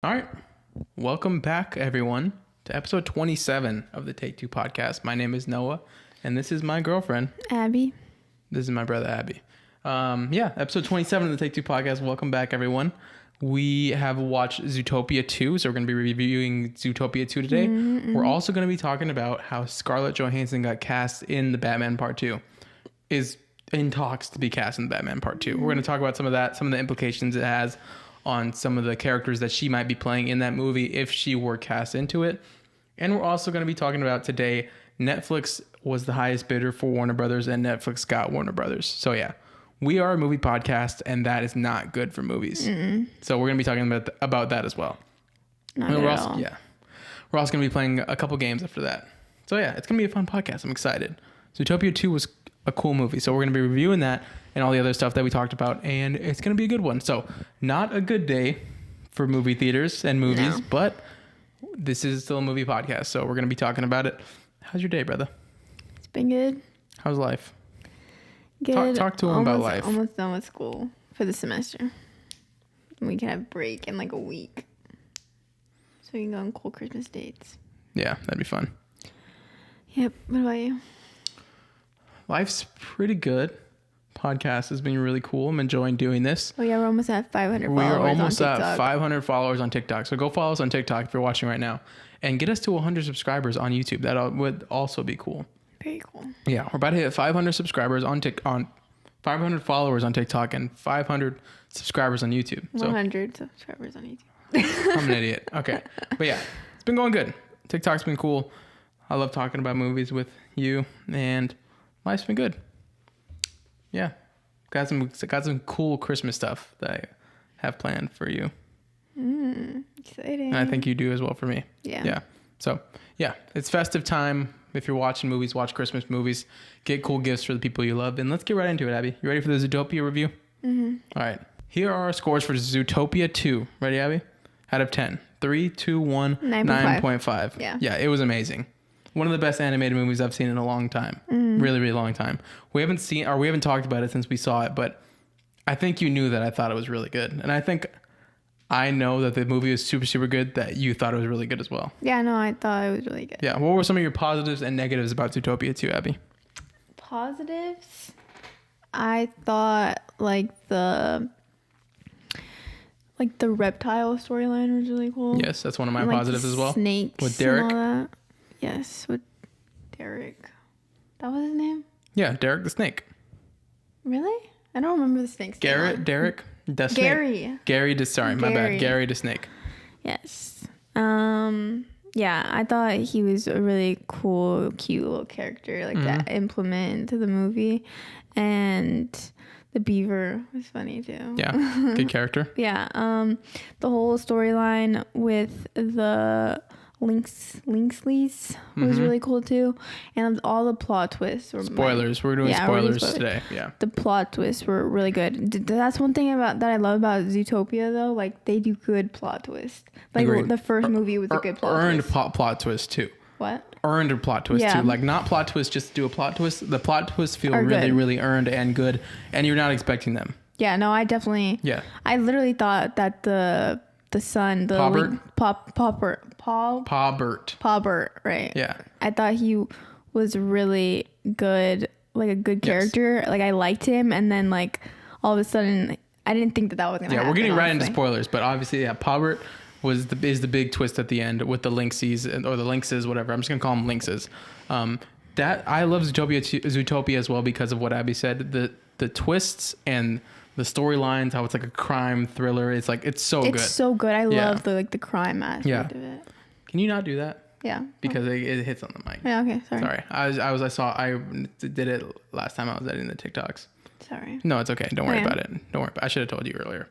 All right. Welcome back, everyone, to episode 27 of the Take Two Podcast. My name is Noah, and this is my girlfriend, Abby. This is my brother, Abby. Episode 27 of the Take Two Podcast. Welcome back, everyone. We have watched Zootopia 2, so we're going to be reviewing Zootopia 2 today. Mm-hmm. We're also going to be talking about how Scarlett Johansson got cast in the Batman Part 2. Is in talks to be cast in the Batman Part 2. We're going to talk about some of that, some of the implications it has on some of the characters that she might be playing in that movie if she were cast into it. And we're also going to be talking about today, Netflix was the highest bidder for Warner Brothers and Netflix got Warner Brothers. So yeah, we are a movie podcast and that is not good for movies. Mm-mm. So we're going to be talking about that as well. Not at all. Yeah. We're also going to be playing a couple games after that. So yeah, it's going to be a fun podcast. I'm excited. Zootopia 2 was a cool movie. So we're going to be reviewing that and all the other stuff that we talked about, and it's going to be a good one. So not a good day for movie theaters and movies, but this is still a movie podcast, so we're going to be talking about it. How's your day, brother? It's been good. How's life? Good. Talk to him about life. Almost done with school for the semester. We can have break in like a week. So we can go on cool Christmas dates. Yeah, that'd be fun. Yep. What about you? Life's pretty good. Podcast has been really cool. I'm enjoying doing this. Oh yeah, we're almost at 500 followers. We are almost on at 500 followers on TikTok. So go follow us on TikTok if you're watching right now, and get us to 100 subscribers on YouTube. That would also be cool. Very cool. Yeah, we're about to hit 500 subscribers on 500 followers on TikTok and 500 subscribers on YouTube. 100 subscribers on YouTube. I'm an idiot. Okay, but yeah, it's been going good. TikTok's been cool. I love talking about movies with you, and life's been good. Yeah, got some cool Christmas stuff that I have planned for you. Exciting. And I think you do as well for me. Yeah. So yeah, it's festive time. If you're watching movies, watch Christmas movies. Get cool gifts for the people you love. And let's get right into it, Abby. You ready for the Zootopia review? Mm-hmm. All right. Here are our scores for Zootopia 2. Ready, Abby? Out of 10. 3, 2, 1, 9.5. Yeah, it was amazing. One of the best animated movies I've seen in a long time. Really, really long time. We haven't talked about it since we saw it, but I think you knew that I thought it was really good. And I think I know that the movie is super, super good, that you thought it was really good as well. Yeah, no, I thought it was really good. Yeah. What were some of your positives and negatives about Zootopia 2, Abby? Positives? I thought the reptile storyline was really cool. Yes, that's one of my positives as well. Snakes with Derek. And all that. Yes, with Derek. That was his name? Yeah, Derek the snake. Really? I don't remember the snake's name. Derek the snake. Gary. My bad. Gary the snake. Yes. Yeah, I thought he was a really cool, cute little character, to implement into the movie. And the beaver was funny too. Yeah, good character. Yeah. The whole storyline with the Linksleys was really cool too, and all the plot twists were spoilers. We're doing spoilers today. Yeah, the plot twists were really good. That's one thing that I love about Zootopia though. Like they do good plot twists. Like the first movie was a good plot twist. Plot twist too. What? Earned a plot twist too. Like not plot twist just to do a plot twist. The plot twists feel really, really earned and good, and you're not expecting them. Yeah, no, I definitely. Yeah. I literally thought that the son, Pawbert, right? Yeah. I thought he was really good, like a good character. Yes. Like I liked him, and then all of a sudden, I didn't think that was gonna happen. Yeah, we're getting right into spoilers, but obviously, Pawbert is the big twist at the end with the Lynxies or the Lynxes, whatever. I'm just gonna call them Lynxes. That I love Zootopia as well because of what Abby said. The twists and the storylines, how it's like a crime thriller. It's so good. It's so good. I love the crime aspect of it. Can you not do that? Yeah. Because it hits on the mic. Yeah. Okay. Sorry. I did it last time I was editing the TikToks. Sorry. No, it's okay. Don't worry about it. Don't worry. I should have told you earlier.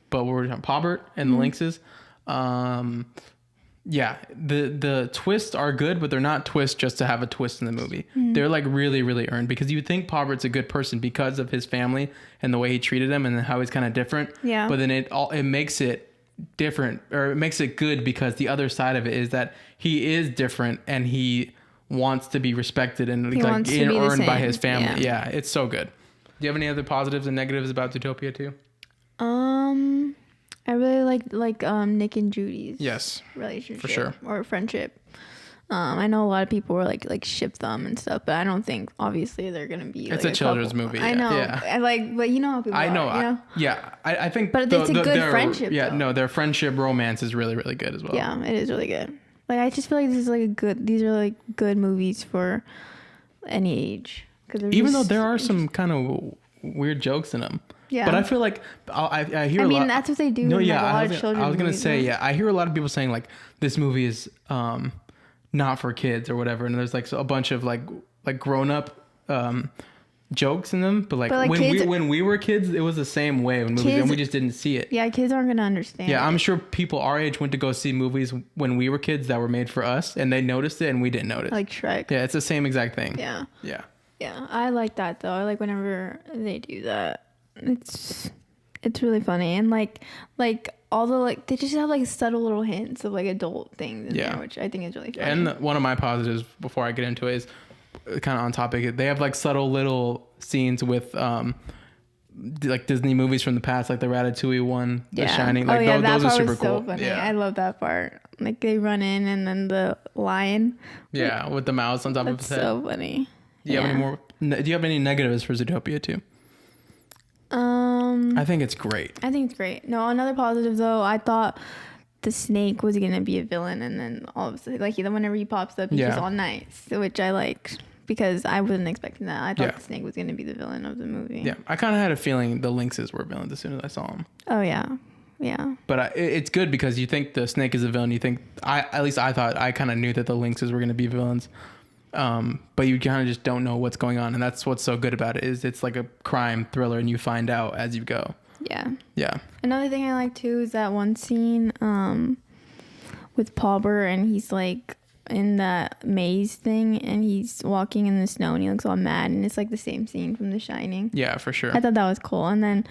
But we're talking Pawbert and the Lynxes. Yeah, the twists are good, but they're not twists just to have a twist in the movie. They're really, really earned because you think Pawbert's a good person because of his family and the way he treated them and how he's kind of different. Yeah. But then it makes it different, or it makes it good because the other side of it is that he is different and he wants to be respected and earned by his family. Yeah, it's so good. Do you have any other positives and negatives about Zootopia 2? I really like Nick and Judy's Yes, relationship for sure. or friendship. I know a lot of people were like ship them and stuff, but I don't think obviously they're gonna be. It's like a children's couple. movie. I know. Yeah. I but you know how people. I know. Are, you know? I think. But it's a good friendship. Yeah. Though. No, their friendship romance is really really good as well. Yeah, it is really good. Like I just feel like this is like a good. These are like good movies for any age. Even though there are some kind of weird jokes in them. Yeah. But I feel like I hear. I mean, lot, that's what they do. No, in, yeah. like, a lot of children's I was gonna movies, say, right? yeah. I hear a lot of people saying like this movie is not for kids or whatever, and there's like a bunch of like grown up jokes in them. But like when we were kids, it was the same way when movies, and we just didn't see it. Yeah, kids aren't gonna understand. Yeah, I'm sure people our age went to go see movies when we were kids that were made for us, and they noticed it, and we didn't notice. Like Shrek. Yeah, it's the same exact thing. Yeah. Yeah. Yeah, I like that though. I like whenever they do that. It's really funny, and like all the like they just have like subtle little hints of like adult things in there, which I think is really funny. And one of my positives before I get into it is kind of on topic. They have like subtle little scenes with like Disney movies from the past, like the Ratatouille one, The Shining. Like those are super cool. Funny. Yeah, I love that part. Like they run in and then the lion. Yeah, with the mouse on top of his head. So funny. Do you have any negatives for Zootopia 2? I think it's great. I think it's great. No, another positive though, I thought the snake was gonna be a villain, and then all of a sudden, like whenever he pops up, he's just all nice, which I liked because I wasn't expecting that. I thought the snake was gonna be the villain of the movie. Yeah, I kind of had a feeling the lynxes were villains as soon as I saw them. Oh yeah. But it's good because you think the snake is a villain. You think at least I thought I kind of knew that the lynxes were gonna be villains. But you kind of just don't know what's going on, and that's what's so good about it is it's like a crime thriller, and you find out as you go. Yeah. Another thing I like too is that one scene with Paul Burr, and he's like in that maze thing, and he's walking in the snow, and he looks all mad, and it's like the same scene from The Shining. Yeah, for sure. I thought that was cool, and then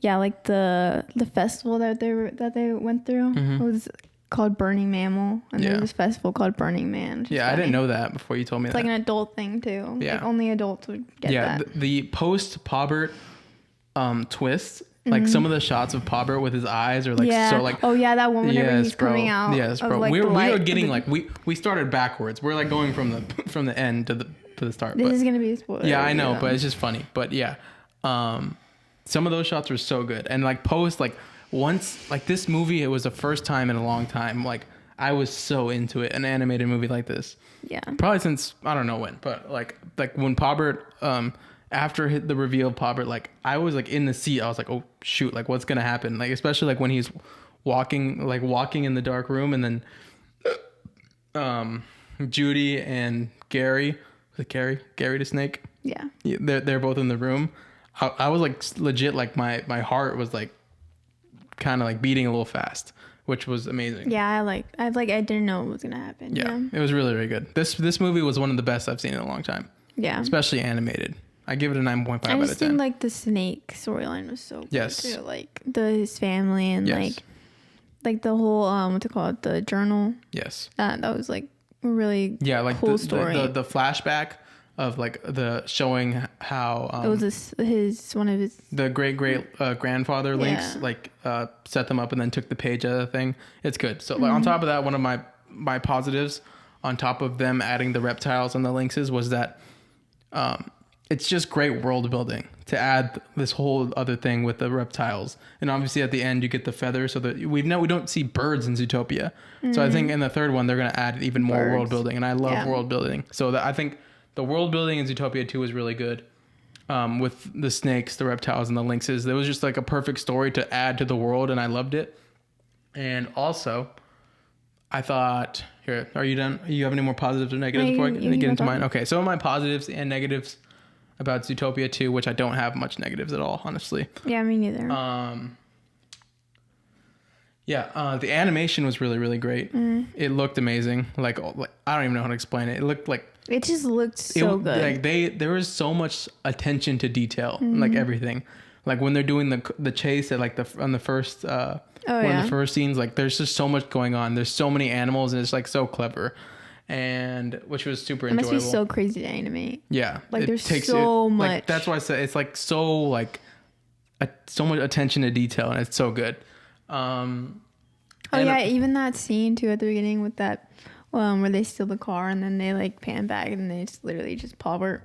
like the festival that they went through was called Burning Mammal, and there's this festival called Burning Man. Yeah, funny. I didn't know that before you told me it's that. It's like an adult thing too. Yeah. Like only adults would get that. Yeah, the post Paubert twist, like some of the shots of Paubert with his eyes are like so like that one whenever he's coming out. Yes, bro. Like, we were getting like we started backwards. We're like going from the end to the start. This is gonna be a spoiler. Yeah, I know, but it's just funny. But yeah, some of those shots were so good, and like post like. Once, like this movie, it was the first time in a long time, like I was so into it, an animated movie like this. Yeah. Probably since, I don't know when, but like when Paubert, after the reveal of Paubert, like I was like in the seat, I was like, oh shoot, like what's going to happen? Like, especially like when he's walking in the dark room, and then Judy and Gary, was it Gary the snake? Yeah. They're both in the room. I was like legit, like my heart was like, kind of like beating a little fast, which was amazing. Yeah, I didn't know what was gonna happen. Yeah, it was really, really good. This movie was one of the best I've seen in a long time. Yeah, especially animated. I give it a 9.5 out of 10. I just think like the snake storyline was so good too. Like his family and like the whole what's it called, the journal. Yes, that was like a really like cool story. The flashback of like the showing how it was one of his great grandfather Lynx like set them up and then took the page out of the thing. It's good. So like on top of that, one of my positives on top of them adding the reptiles and the lynxes was that it's just great world building to add this whole other thing with the reptiles, and obviously at the end you get the feathers, so that we don't see birds in Zootopia. So I think in the third one they're going to add even more world building, and I love world building. So I think the world building in Zootopia 2 was really good, with the snakes, the reptiles, and the lynxes. There was just like a perfect story to add to the world, and I loved it. And also, I thought, here, are you done? You have any more positives or negatives before I get into mine? Okay, some of my positives and negatives about Zootopia 2, which I don't have much negatives at all, honestly. Yeah, me neither. The animation was really, really great. It looked amazing. Like I don't even know how to explain it. It looked like it just looked so good. Like there was so much attention to detail, like everything. Like when they're doing the chase at like on the first one of the first scenes, like there's just so much going on. There's so many animals, and it's like so clever, and which was super enjoyable. It must be so crazy to animate. Yeah, like there's so much. Like, that's why I said it's like so like so much attention to detail, and it's so good. Oh yeah, even that scene too at the beginning with that, where they steal the car and then they like pan back and then it's literally just Paubert.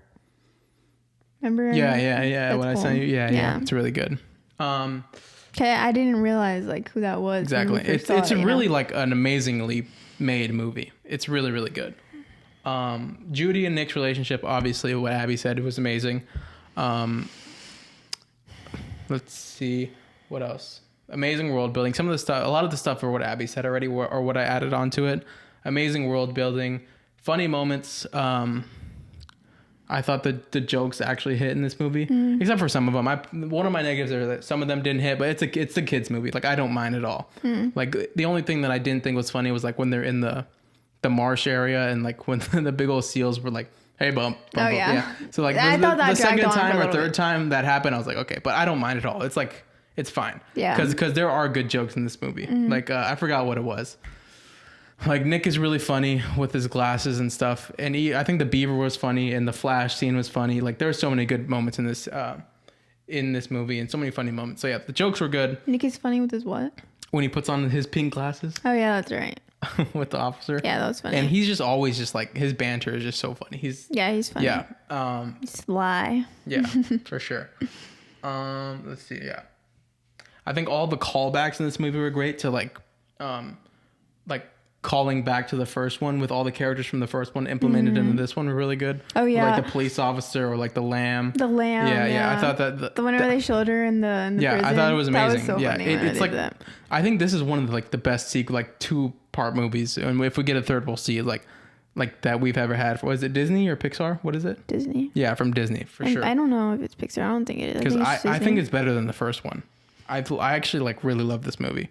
Remember? Yeah. That's When cool. I sent you, yeah, it's really good. Okay, I didn't realize like who that was. Exactly. It's really like an amazingly made movie. It's really, really good. Judy and Nick's relationship, obviously, what Abby said, was amazing. Let's see what else. Amazing world building. Some of the stuff, a lot of the stuff are what Abby said already, or what I added onto it. Amazing world building, funny moments. I thought that the jokes actually hit in this movie, except for some of them. One of my negatives are that some of them didn't hit, but it's a kids movie. Like I don't mind at all. Like the only thing that I didn't think was funny was like when they're in the marsh area and like when the big old seals were like, "Hey, bump." Oh yeah. So like the second time or third time that happened, I was like, okay, but I don't mind at all. It's like it's fine. Yeah. Because there are good jokes in this movie. Like I forgot what it was. Like Nick is really funny with his glasses and stuff, and I think the beaver was funny, and the Flash scene was funny. Like there are so many good moments in this movie, and so many funny moments. So yeah, the jokes were good. Nick is funny with his what? When he puts on his pink glasses. Oh yeah, that's right. With the officer. Yeah, that was funny. And he's just always just like his banter is just so funny. He's funny. Yeah. He's sly. Yeah, for sure. Let's see. Yeah, I think all the callbacks in this movie were great to like calling back to the first one with all the characters from the first one implemented into this one were really good. Oh yeah, like the police officer or like the lamb. The lamb. Yeah. I thought that the one where they showed her in the prison. I thought it was amazing. That was so funny it's like that. I think this is one of the best like 2-part movies, and if we get a third, we'll see like that we've ever had. Was it Disney or Pixar? What is it? Disney. Yeah, from Disney for sure. I don't know if it's Pixar. I don't think it is. Because I think it's better than the first one. I actually like really love this movie.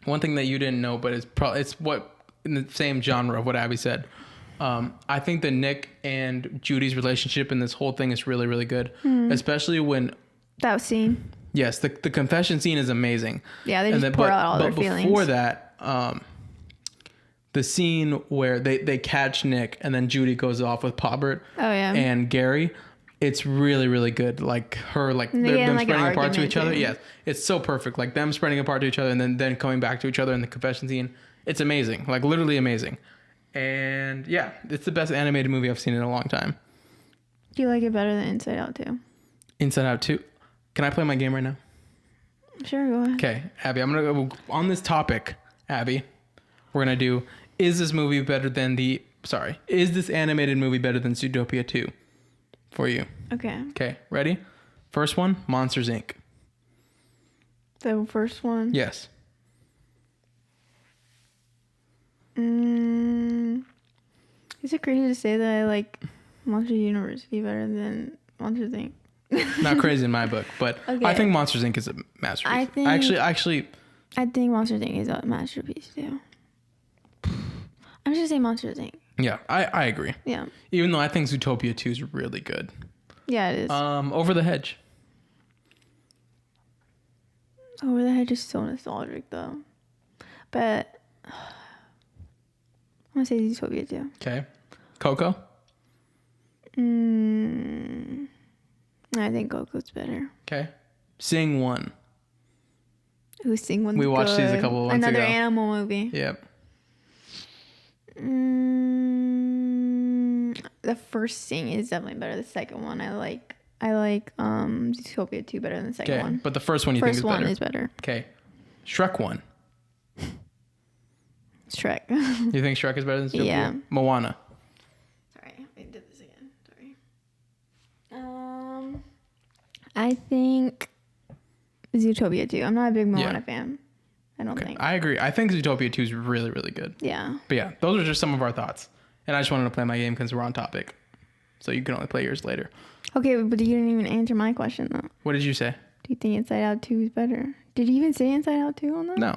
One thing that you didn't know, but it's what in the same genre of what Abby said. I think that Nick and Judy's relationship in this whole thing is really, really good, especially when that scene. Yes, the confession scene is amazing. Yeah, they just pour out all their feelings. But before that, the scene where they catch Nick and then Judy goes off with Paubert. Oh yeah. And Gary. It's really, really good. Like her, like them spreading apart to each other. Yes, it's so perfect. Like them spreading apart to each other and then coming back to each other in the confession scene. It's amazing. Like literally amazing. And yeah, it's the best animated movie I've seen in a long time. Do you like it better than Inside Out 2? Inside Out 2. Can I play my game right now? Sure, go ahead. Okay, Abby, I'm gonna go on this topic. Abby, we're gonna do: is this animated movie better than Zootopia 2? For you. Okay, ready? First one, Monsters, Inc. The first one? Yes. Is it crazy to say that I like Monsters University better than Monsters, Inc.? Not crazy in my book, but okay. I think Monsters, Inc. is a masterpiece. I think Monsters, Inc. is a masterpiece, too. I'm just saying Monsters, Inc. Yeah, I agree. Yeah. Even though I think Zootopia 2 is really good. Yeah, it is. Over the Hedge. Over the Hedge is so nostalgic, though. But I'm going to say Zootopia 2. Okay. Coco? I think Coco's better. Okay. Sing 1. Ooh, Sing 1's We watched these a couple of months ago. Another animal movie. Yep. The first Sing is definitely better. The second one I like Zootopia 2 better than the second one. But the first one you think is better? First one is better. Okay. Shrek 1. Shrek. You think Shrek is better than Zootopia? Yeah. Moana. Sorry, I did this again. Sorry. I think Zootopia 2. I'm not a big Moana fan. I don't think. I agree. I think Zootopia 2 is really, really good. Yeah. But yeah, those are just some of our thoughts. And I just wanted to play my game because we're on topic. So you can only play yours later. Okay, but you didn't even answer my question, though. What did you say? Do you think Inside Out 2 is better? Did you even say Inside Out 2 on that? No.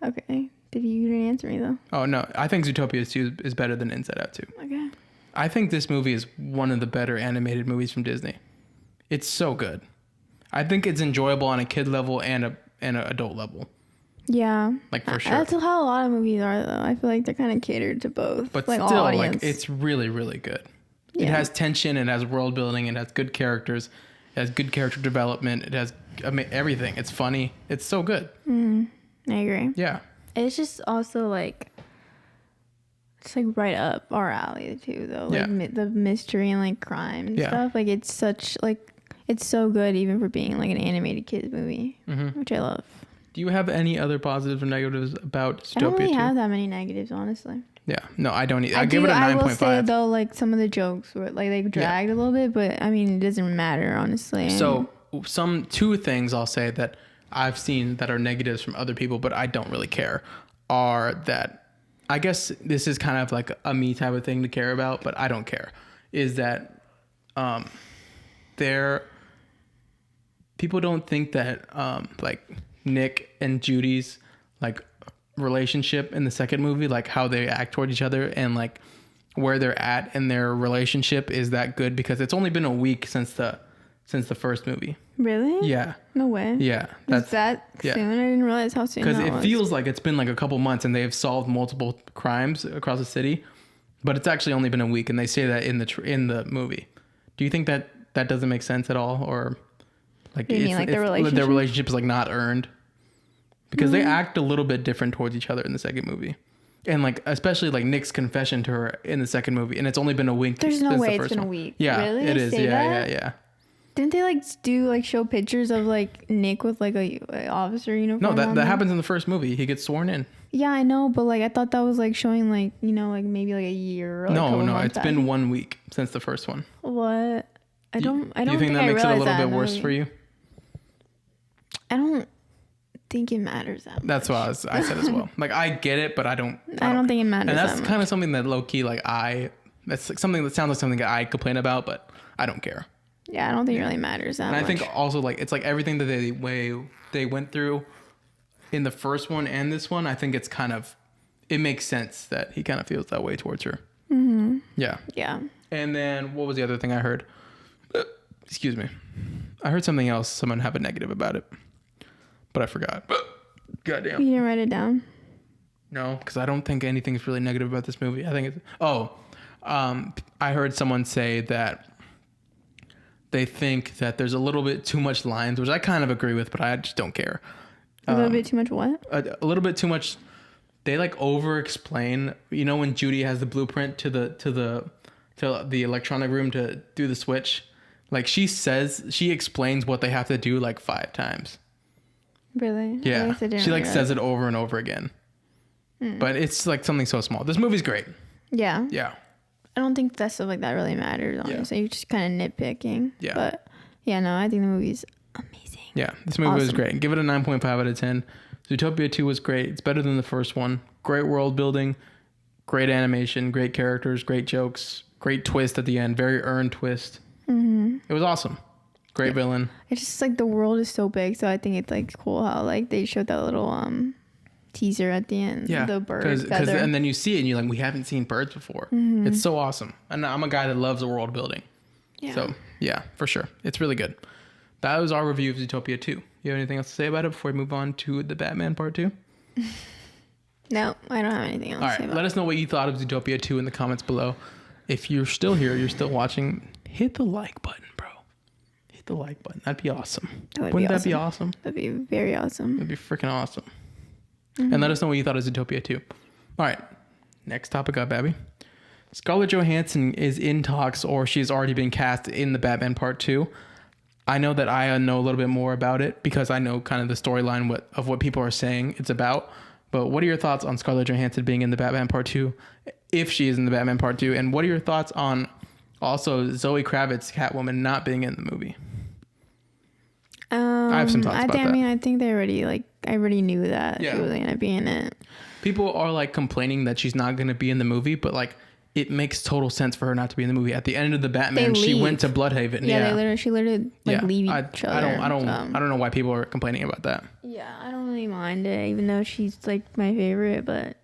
Okay. You didn't answer me, though. Oh, no. I think Zootopia 2 is better than Inside Out 2. Okay. I think this movie is one of the better animated movies from Disney. It's so good. I think it's enjoyable on a kid level and an adult level. Yeah. Like, for sure. That's how a lot of movies are, though. I feel like they're kind of catered to both. But like, still, all audience. like, it's really, really good. Yeah. It has tension. It has world building. It has good characters. It has good character development. It has everything. It's funny. It's so good. I agree. Yeah. It's just also like, it's like right up our alley too, though. Like the mystery and like crime and stuff. Like it's such like, it's so good even for being like an animated kids movie, which I love. Do you have any other positives or negatives about Zootopia 2? I don't really have that many negatives, honestly. Yeah, no, I don't either. I give it a 9.5. I will say though, like some of the jokes were like they dragged a little bit, but I mean it doesn't matter honestly. So two things I'll say that I've seen that are negatives from other people, but I don't really care, are that I guess this is kind of like a me type of thing to care about, but I don't care. Is that people don't think that like Nick and Judy's like relationship in the second movie, like how they act toward each other and like where they're at in their relationship is that good, because it's only been a week since the first movie. Really? Yeah. No way. Yeah. That's that soon? I didn't realize how soon. Because it feels like it's been like a couple months and they have solved multiple crimes across the city, but it's actually only been a week, and they say that in the movie. Do you think that doesn't make sense at all, or like you mean like their relationship is like not earned? Because they act a little bit different towards each other in the second movie. And like, especially like Nick's confession to her in the second movie. And it's only been a week. There's no way it's been a week. Yeah, really? It is. Yeah. Didn't they like show pictures of like Nick with like a officer uniform? No, that happens in the first movie. He gets sworn in. Yeah, I know. But like, I thought that was like showing like, like maybe like a year or like No, it's been 1 week since the first one. What? I don't Do you think that makes it a little bit worse for you? I don't think it matters that much. That's what I said as well. Like, I get it, but I don't think it matters. And that's that kind of something that low key, like that's like something that sounds like something that I complain about, but I don't care. Yeah, I don't think it really matters that much. And I think also like it's like everything that they went through in the first one and this one. I think it's kind of, it makes sense that he kind of feels that way towards her. Mm-hmm. Yeah. Yeah. And then what was the other thing I heard? Excuse me. I heard something else. Someone have a negative about it, but I forgot. Goddamn. You didn't write it down? No, because I don't think anything's really negative about this movie. I think I heard someone say that they think that there's a little bit too much lines, which I kind of agree with, but I just don't care. A little bit too much what? A little bit too much. They like over explain. You know, when Judy has the blueprint to the electronic room to do the switch, like she explains what they have to do like 5 times. Really? Yeah. She like says it over and over again. But it's like something so small. This movie's great. Yeah. Yeah. I don't think that stuff like that really matters, honestly. You're just kind of nitpicking. Yeah. But yeah, no, I think the movie's amazing. Yeah. This movie was great. Give it a 9.5 out of 10. Zootopia 2 was great. It's better than the first one. Great world building, great animation, great characters, great jokes, great twist at the end. Very earned twist. Mm-hmm. It was awesome. Great villain. It's just like the world is so big, so I think it's like cool how like they showed that little teaser at the end. Yeah, the bird feather. And then you see it and you're like, we haven't seen birds before. Mm-hmm. It's so awesome. And I'm a guy that loves the world building. Yeah. So yeah, for sure. It's really good. That was our review of Zootopia 2. You have anything else to say about it before we move on to the Batman part 2? No, I don't have anything else to say about it. Let us know what you thought of Zootopia 2 in the comments below. If you're still here, you're still watching, hit the like button, bro. Hit the like button. That'd be awesome. Wouldn't that be awesome? That'd be very awesome. That'd be freaking awesome. Mm-hmm. And let us know what you thought of Zootopia 2. All right. Next topic up, Abby. Scarlett Johansson is in talks, or she's already been cast in the Batman Part 2. I know that I know a little bit more about it because I know kind of the storyline of what people are saying it's about. But what are your thoughts on Scarlett Johansson being in the Batman Part 2, if she is in the Batman Part 2? And what are your thoughts on also Zoe Kravitz, Catwoman, not being in the movie? I have some thoughts about that. I mean, I think I already knew that she was going to be in it. People are like complaining that she's not going to be in the movie, but like it makes total sense for her not to be in the movie. At the end of the Batman, she went to Bloodhaven. Yeah, she literally leave each other. I don't know why people are complaining about that. Yeah, I don't really mind it, even though she's like my favorite. But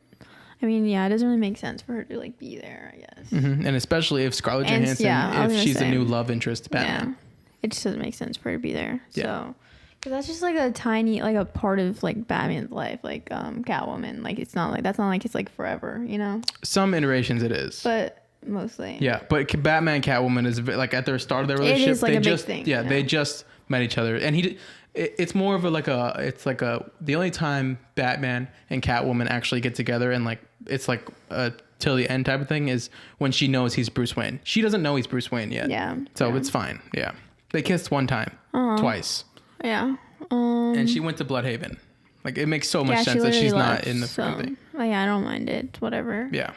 I mean, yeah, it doesn't really make sense for her to like be there, I guess. Mm-hmm. And especially if Scarlett Johansson, if she's the new love interest to Batman. Yeah, it just doesn't make sense for her to be there. Yeah. So. But that's just like a tiny, like a part of like Batman's life, like Catwoman. Like it's not like it's like forever, you know. Some iterations it is, but mostly. Yeah, but Batman Catwoman is like at the start of their relationship. It is like a big thing. Yeah, they just met each other, and it's more of the only time Batman and Catwoman actually get together and like it's like a till the end type of thing is when she knows he's Bruce Wayne. She doesn't know he's Bruce Wayne yet. Yeah. So it's fine. Yeah. They kissed one time, twice. Yeah. And she went to Bloodhaven. Like it makes so much sense that she's not in the thing. Oh, yeah, I don't mind it. Whatever. Yeah.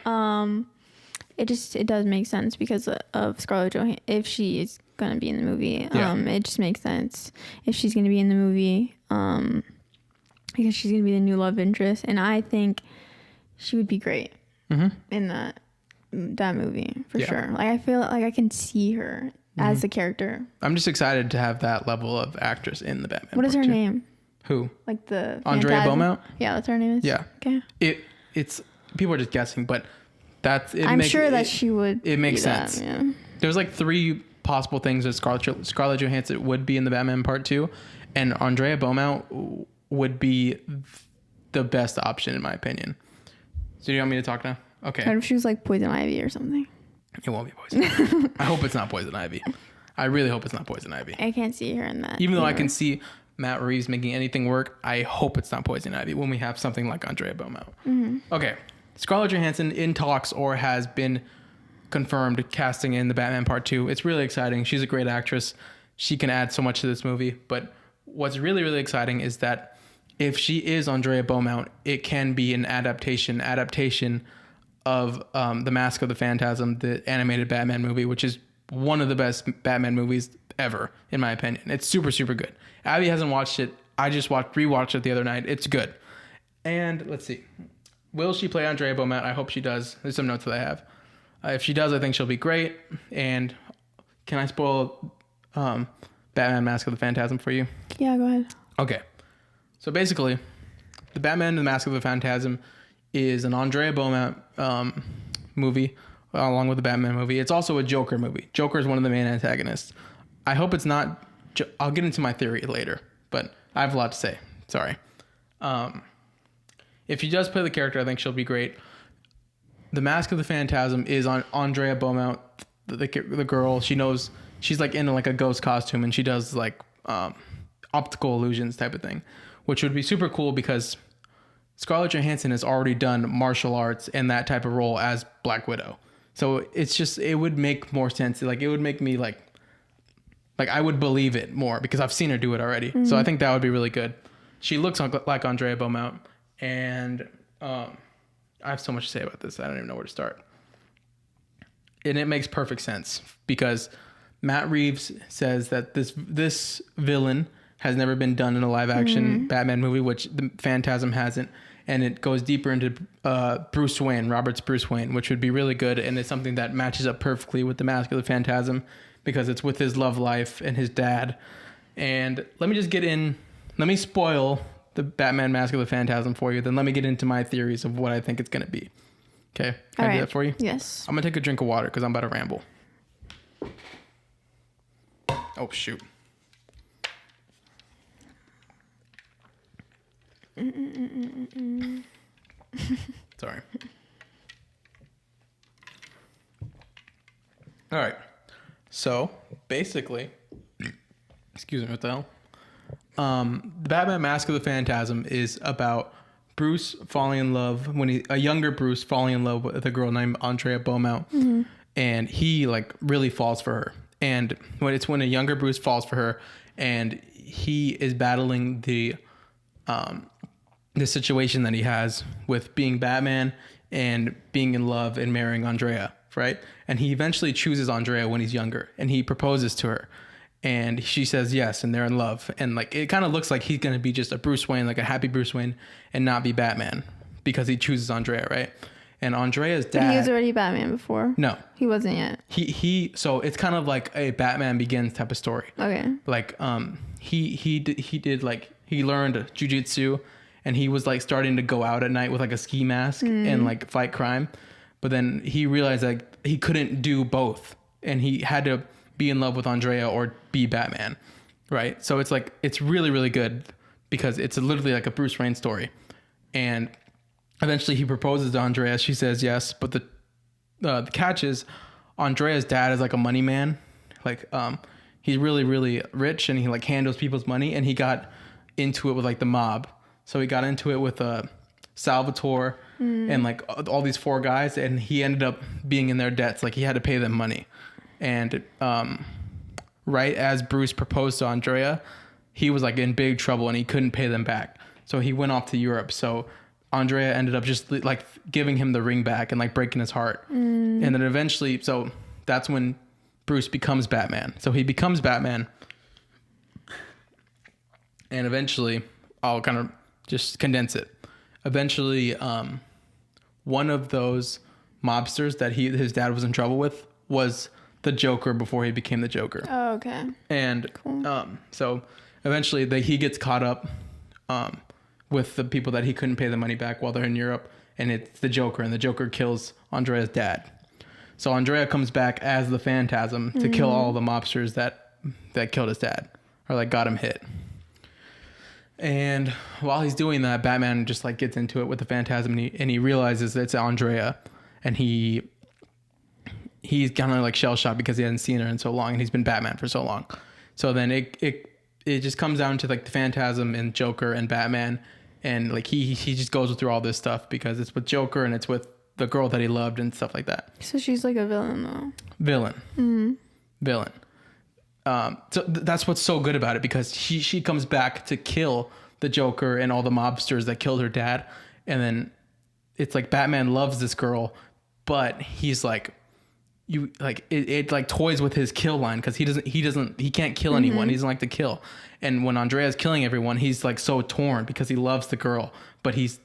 It does make sense because of Scarlett Johansson. If she is gonna be in the movie, it just makes sense if she's gonna be in the movie, because she's gonna be the new love interest, and I think she would be great in that movie for sure. Like I feel like I can see her as the character. I'm just excited to have that level of actress in the Batman. What is her name? Who? Like the Andrea Beaumont? Yeah, that's her name is. Yeah. Okay. It's people are just guessing, but I'm sure that she would. It makes sense. That, yeah. There's like 3 possible things that Scarlett Johansson would be in the Batman Part 2, and Andrea Beaumont would be the best option in my opinion. So you want me to talk now? Okay. What if she was like Poison Ivy or something? It won't be Poison Ivy. I hope it's not Poison Ivy. I really hope it's not Poison Ivy. I can't see her in that. Even though I can see Matt Reeves making anything work, I hope it's not Poison Ivy when we have something like Andrea Beaumont. Okay. Scarlett Johansson in talks or has been confirmed casting in the Batman Part 2. It's really exciting. She's a great actress. She can add so much to this movie. But what's really, really exciting is that if she is Andrea Beaumont, it can be an adaptation of The Mask of the Phantasm, the animated Batman movie, which is one of the best Batman movies ever, in my opinion. It's super, super good. Abby hasn't watched it. I just rewatched it the other night. It's good. And let's see. Will she play Andrea Beaumont? I hope she does. There's some notes that I have. If she does, I think she'll be great. And can I spoil Batman Mask of the Phantasm for you? Yeah, go ahead. Okay. So basically, the Batman and the Mask of the Phantasm is an Andrea Beaumont movie along with the Batman movie. It's also a Joker movie. Joker is one of the main antagonists. I hope it's not... I'll get into my theory later, but I have a lot to say. Sorry. If she does play the character, I think she'll be great. The Mask of the Phantasm is on Andrea Beaumont, the girl. She knows she's like in like a ghost costume, and she does like optical illusions type of thing, which would be super cool because Scarlett Johansson has already done martial arts and that type of role as Black Widow. So it would make more sense. Like it would make me like I would believe it more because I've seen her do it already. So I think that would be really good. She looks like Andrea Beaumont. And I have so much to say about this. I don't even know where to start. And it makes perfect sense because Matt Reeves says that this villain has never been done in a live action Batman movie, which the Phantasm hasn't. And it goes deeper into Bruce Wayne, Robert's Bruce Wayne, which would be really good. And it's something that matches up perfectly with the Mask of the Phantasm because it's with his love life and his dad. And let me spoil the Batman Mask of the Phantasm for you, then let me get into my theories of what I think it's going to be. Okay? Can I do that for you? Yes. I'm going to take a drink of water because I'm about to ramble. Oh, shoot. Sorry. All right. So, basically, excuse me, what the hell? The Batman Mask of the Phantasm is about Bruce falling in love a younger Bruce falling in love with a girl named Andrea Beaumont, and he like really falls for her. And when a younger Bruce falls for her, and he is battling the situation that he has with being Batman and being in love and marrying Andrea, right? And he eventually chooses Andrea when he's younger, and he proposes to her. And she says yes, and they're in love. And like it kind of looks like he's going to be just a Bruce Wayne, like a happy Bruce Wayne, and not be Batman because he chooses Andrea, right? And Andrea's dad... But he was already Batman before? No. He wasn't yet? So it's kind of like a Batman Begins type of story. Okay. Like he learned jiu-jitsu, and he was like starting to go out at night with like a ski mask and like fight crime. But then he realized like he couldn't do both, and he had to be in love with Andrea or be Batman, right? So it's really, really good because it's literally like a Bruce Wayne story. And eventually he proposes to Andrea. She says yes, but the catch is Andrea's dad is like a money man. Like he's really, really rich and he like handles people's money, and he got into it with like the mob. So he got into it with Salvatore and like all these 4 guys, and he ended up being in their debts. Like he had to pay them money. And right as Bruce proposed to Andrea, he was like in big trouble and he couldn't pay them back. So he went off to Europe. So Andrea ended up just like giving him the ring back and like breaking his heart. And then eventually, so that's when Bruce becomes Batman. So he becomes Batman. And eventually, I'll kind of just condense it. Eventually, one of those mobsters that his dad was in trouble with was the Joker before he became the Joker. Oh, okay. And so eventually he gets caught up with the people that he couldn't pay the money back while they're in Europe, and it's the Joker, and the Joker kills Andrea's dad. So Andrea comes back as the Phantasm to kill all the mobsters that killed his dad, or like got him hit. And while he's doing that, Batman just like gets into it with the Phantasm, and he realizes that it's Andrea, and he's kind of like shell shocked because he hasn't seen her in so long, and he's been Batman for so long. So then it just comes down to like the Phantasm and Joker and Batman, and like he just goes through all this stuff because it's with Joker and it's with the girl that he loved and stuff like that. So she's like a villain though. Villain. So that's what's so good about it, because she comes back to kill the Joker and all the mobsters that killed her dad, and then it's like Batman loves this girl, but he's like, you like it like toys with his kill line, because he can't kill anyone. He doesn't like to kill. And when Andrea's killing everyone, he's like so torn because he loves the girl, but he's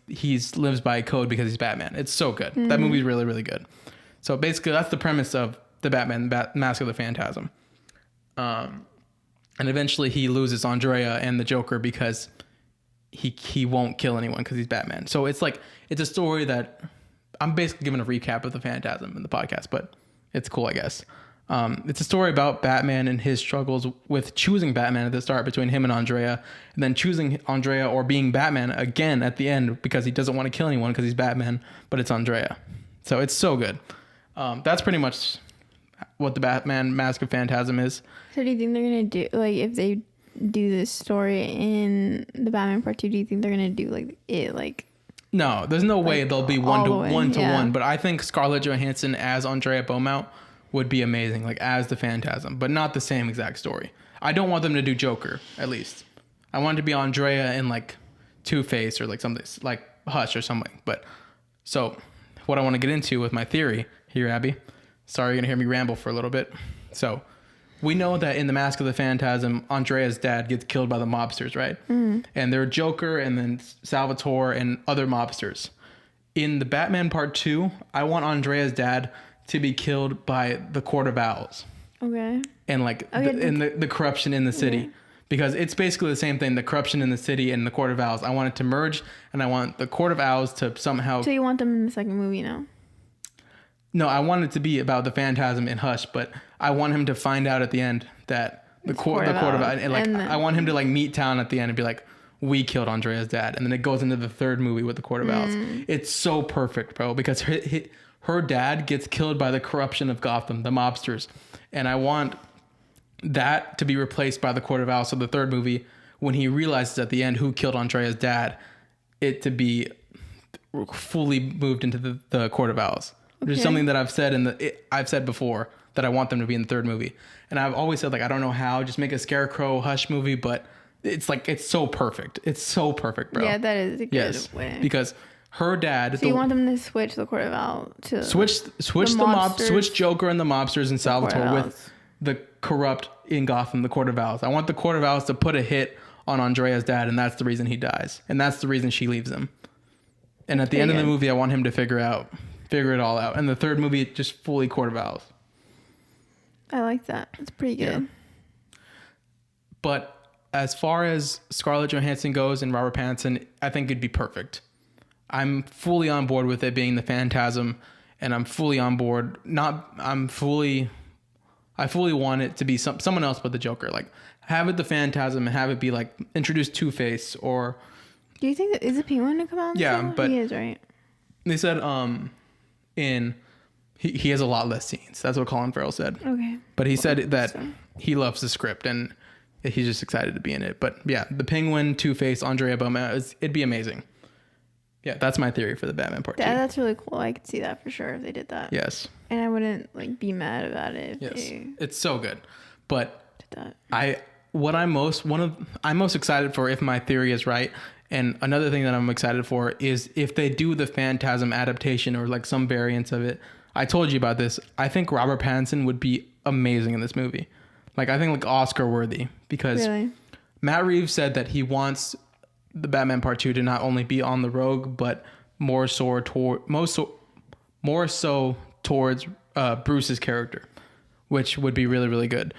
lives by a code because he's Batman. It's so good. That movie's really, really good. So basically that's the premise of the Batman Mask of the Phantasm. And eventually he loses Andrea and the Joker because he won't kill anyone because he's Batman. So it's a story that I'm basically giving a recap of the Phantasm in the podcast, but it's cool, I guess. It's a story about Batman and his struggles with choosing Batman at the start between him and Andrea, and then choosing Andrea or being Batman again at the end because he doesn't want to kill anyone because he's Batman, but it's Andrea. So it's so good. That's pretty much what the Batman Mask of Phantasm is. So do you think they're going to do, like, if they do this story in the Batman Part 2, do you think they're going to do, like, it, like... No, there's no way they'll be one to one, but I think Scarlett Johansson as Andrea Beaumont would be amazing, like as the Phantasm, but not the same exact story. I don't want them to do Joker, at least. I want it to be Andrea and like Two-Face or like something like Hush or something. But so what I want to get into with my theory here, Abby, sorry, you're going to hear me ramble for a little bit. So we know that in the Mask of the Phantasm, Andrea's dad gets killed by the mobsters, right? And there are Joker and then Salvatore and other mobsters. In the Batman Part 2, I want Andrea's dad to be killed by the Court of Owls. Okay. And like the corruption in the city. Yeah. Because it's basically the same thing, the corruption in the city and the Court of Owls. I want it to merge, and I want the Court of Owls to somehow... So you want them in the second movie now? No, I want it to be about the Phantasm in Hush, but I want him to find out at the end that the Court of Owls... And like, I want him to like meet town at the end and be like, we killed Andrea's dad. And then it goes into the third movie with the Court of Owls. It's so perfect, bro, because her dad gets killed by the corruption of Gotham, the mobsters. And I want that to be replaced by the Court of Owls. So the third movie, when he realizes at the end who killed Andrea's dad, it to be fully moved into the Court of Owls. Okay. Which is something that I've said before that I want them to be in the third movie. And I've always said, like, I don't know how, just make a Scarecrow Hush movie, but it's like, it's so perfect. It's so perfect, bro. Yeah, that is a good way. Because her dad... So you want them to switch the Court of Owls to... Switch Joker and the mobsters and Salvatore with the corrupt in Gotham, the Court of Owls. I want the Court of Owls to put a hit on Andrea's dad, and that's the reason he dies. And that's the reason she leaves him. And at the end of the movie, I want him to figure it all out. And the third movie, just fully Court of Owls. I like that. It's pretty good. Yeah. But as far as Scarlett Johansson goes and Robert Pattinson, I think it'd be perfect. I'm fully on board with it being the Phantasm, and I'm fully on board. I fully want it to be someone else but the Joker. Like, have it the Phantasm and have it be like introduce Two-Face or... Do you think is the Penguin to come out? Yeah, but he is, right? They said he has a lot less scenes. That's what Colin Farrell said. Okay. But he said that he loves the script and he's just excited to be in it. But yeah, the Penguin, Two-Face, Andrea Beaumont, it'd be amazing. Yeah, that's my theory for the Batman Part 2. Yeah, that's really cool. I could see that for sure if they did that. Yes. And I wouldn't like be mad about it. Yes, it's so good. But did that. I'm most excited for, if my theory is right, and another thing that I'm excited for is if they do the Phantasm adaptation or like some variants of it. I told you about this. I think Robert Pattinson would be amazing in this movie. Like, I think like Oscar worthy, because Really? Matt Reeves said that he wants the Batman Part 2 to not only be on the rogue, but more so towards Bruce's character, which would be really, really good.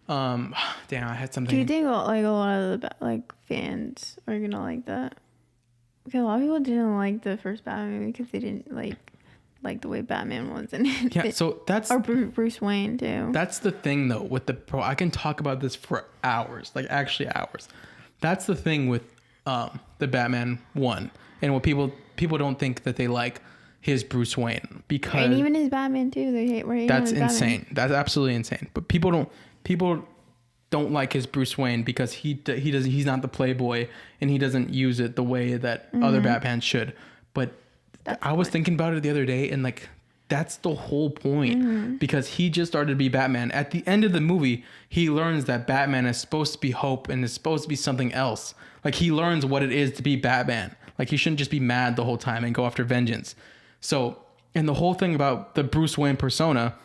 Damn, I had something. Do you think like a lot of the like fans are gonna like that? Because a lot of people didn't like the first Batman movie because they didn't like the way Batman was in it. Yeah, so that's... Or Bruce Wayne too. That's the thing though with the pro. I can talk about this for hours, like actually hours. That's the thing with the Batman 1, and what people don't think that they like his Bruce Wayne, because... And even his Batman too. We're hating that's on his insane. Batman. That's absolutely insane. But people don't like his Bruce Wayne because he's not the playboy and he doesn't use it the way that other Batman should. But I was thinking about it the other day, and like that's the whole point, because he just started to be Batman. At the end of the movie, he learns that Batman is supposed to be hope and is supposed to be something else. Like, he learns what it is to be Batman. Like, he shouldn't just be mad the whole time and go after vengeance. So, and the whole thing about the Bruce Wayne persona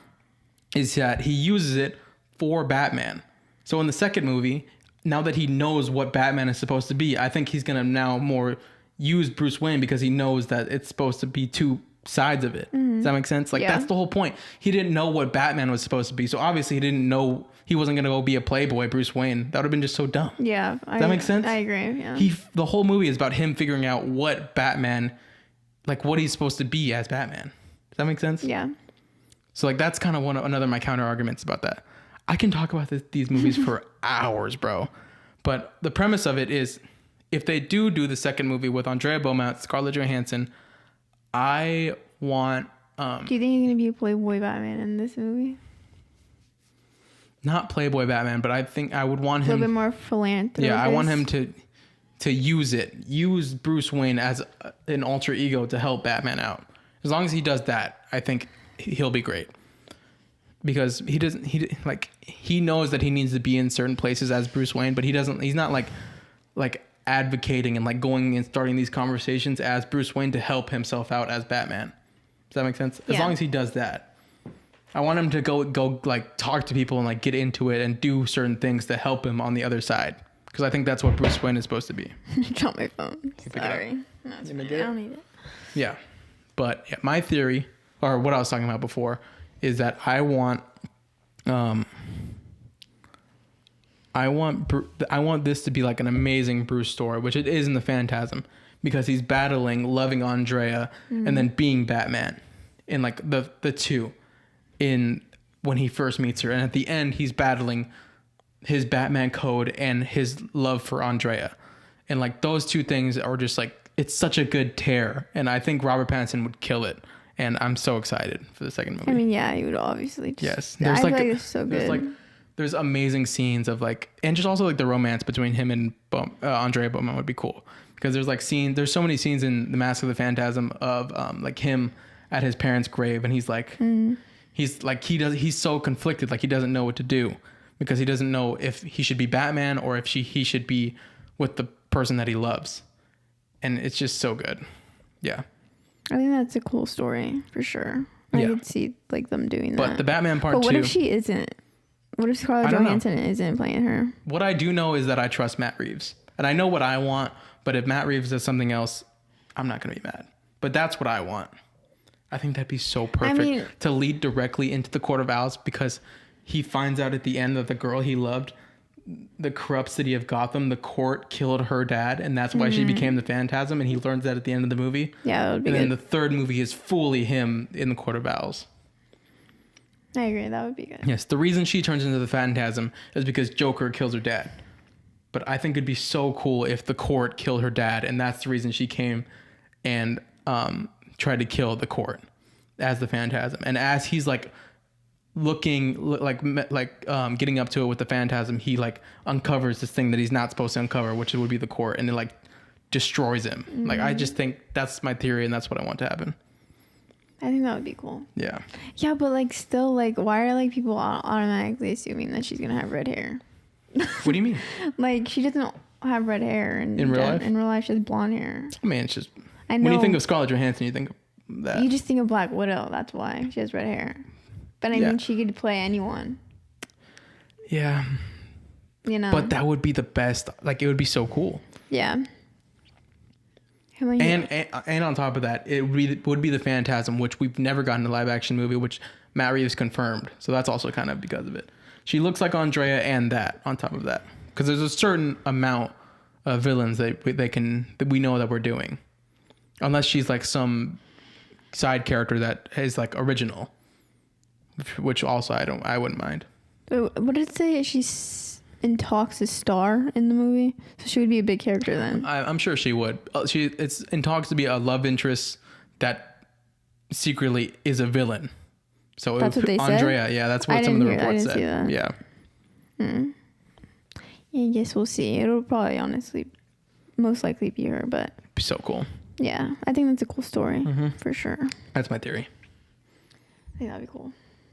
is that he uses it for Batman. So in the second movie, now that he knows what Batman is supposed to be, I think he's going to now more use Bruce Wayne because he knows that it's supposed to be two sides of it. Does that make sense? Like, that's the whole point. He didn't know what Batman was supposed to be. So obviously he didn't know he wasn't going to go be a playboy Bruce Wayne. That would have been just so dumb. Yeah. Does that make sense? I agree. Yeah. The whole movie is about him figuring out what Batman, like what he's supposed to be as Batman. Does that make sense? Yeah. So like, that's kind of another of my counter arguments about that. I can talk about these movies for hours, bro. But the premise of it is, if they do the second movie with Andrea Beaumont, Scarlett Johansson, I want... do you think he's going to be a Playboy Batman in this movie? Not Playboy Batman, but I think I would want him... A little bit more philanthropist. Yeah, I want him to use Bruce Wayne as an alter ego to help Batman out. As long as he does that, I think he'll be great. Because he knows that he needs to be in certain places as Bruce Wayne, but he's not like advocating and like going and starting these conversations as Bruce Wayne to help himself out as Batman. Does that make sense? As long as he does that, I want him to go like talk to people and like get into it and do certain things to help him on the other side. Because I think that's what Bruce Wayne is supposed to be. Drop my phone. Sorry. No, it's fine. I don't need it. Yeah. But yeah, my theory, or what I was talking about before, is that I want this to be like an amazing Bruce story, which it is in the Phantasm, because he's battling loving Andrea and then being Batman in like the two in when he first meets her, and at the end he's battling his Batman code and his love for Andrea, and like those two things are just like, it's such a good tear, and I think Robert Pattinson would kill it. And I'm so excited for the second movie. I mean, yeah, you would obviously just... Yes. I feel like it's so good. There's amazing scenes of like... And just also like the romance between him and Andrea Beaumont would be cool. Because there's like there's so many scenes in The Mask of the Phantasm of like him at his parents' grave. And he's like... He's so conflicted. Like, he doesn't know what to do. Because he doesn't know if he should be Batman or if he should be with the person that he loves. And it's just so good. Yeah. I think that's a cool story for sure. I could see like them doing that. But the Batman Part 2... But what if she isn't? What if Scarlett Johansson isn't playing her? What I do know is that I trust Matt Reeves. And I know what I want, but if Matt Reeves does something else, I'm not going to be mad. But that's what I want. I think that'd be so perfect to lead directly into the Court of Owls, because he finds out at the end that the girl he loved, the corrupt city of Gotham, the court killed her dad, and that's why she became the Phantasm, and he learns that at the end of the movie. Yeah, that would be good. And then the third movie is fully him in the Court of Owls. I agree, that would be good. Yes, the reason she turns into the Phantasm is because Joker kills her dad. But I think it'd be so cool if the court killed her dad, and that's the reason she came and tried to kill the court as the Phantasm. And as he's like getting up to it with the phantasm, he like uncovers this thing that he's not supposed to uncover, which would be the court, and it like destroys him. Like, I just think that's my theory, and that's what I want to happen. I think that would be cool. Yeah. Yeah, but like still, like, why are like people automatically assuming that she's gonna have red hair? What do you mean? Like, she doesn't have red hair in real life. In real life, she has blonde hair. I mean, it's just. I know. When you think of Scarlett Johansson, you think of that. You just think of Black Widow. That's why she has red hair. But I mean, she could play anyone. Yeah. You know. But that would be the best. Like, it would be so cool. Yeah. And on top of that, it would be the Phantasm, which we've never gotten a live action movie, which Matt Reeves confirmed. So that's also kind of because of it. She looks like Andrea, and that on top of that, because there's a certain amount of villains that we know that we're doing, unless she's like some side character that is like original, which also I wouldn't mind. What did it say? She's in talks to star in the movie, so she would be a big character then. I'm sure she would. It's in talks to be a love interest that secretly is a villain. So that's what they Andrea, said? Yeah, that's what some of the reports said. See that. Yeah. Yeah, I guess we'll see. It'll probably most likely be her, but Be so cool. Yeah, I think that's a cool story for sure. That's my theory. I think that'd be cool.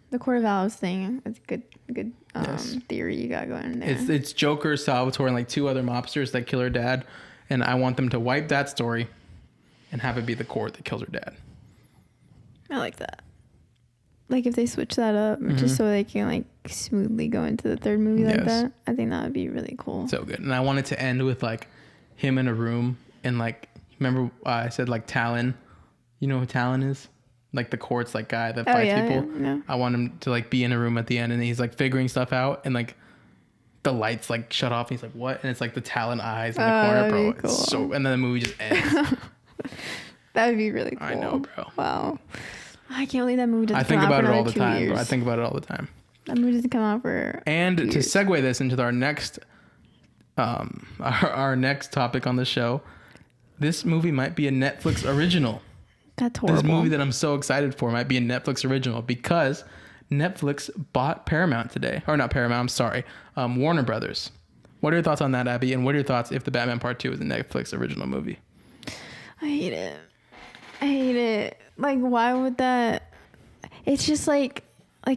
The Court of Owls thing, that's a good theory you got going there. It's Joker, Salvatore, and like 2 other mobsters that kill her dad, and I want them to wipe that story and have it be the court that kills her dad. I like that. Like, if they switch that up just so they can like smoothly go into the third movie like that, I think that would be really cool. So good. And I want it to end with like him in a room and like, remember I said like Talon, you know who Talon is? Like the court's like guy that fights people. Yeah. I want him to like be in a room at the end and he's like figuring stuff out and like the lights like shut off and he's like, what? And it's like the Talon eyes in the corner, bro. Cool. It's so, and then the movie just ends. That would be really cool. I know, bro. Wow. I can't believe that movie doesn't I think come out about for it all the 2 time, years. bro. I think about it all the time. That movie doesn't come out for And 2 to years. segue this into our next our next topic on the show, this movie might be a Netflix original. That's horrible. This movie that I'm so excited for might be a Netflix original because Netflix bought Paramount today. Or not Paramount, I'm sorry. Warner Brothers. What are your thoughts on that, Abby? And what are your thoughts if the Batman Part 2 is a Netflix original movie? I hate it. Like, why would that? It's just like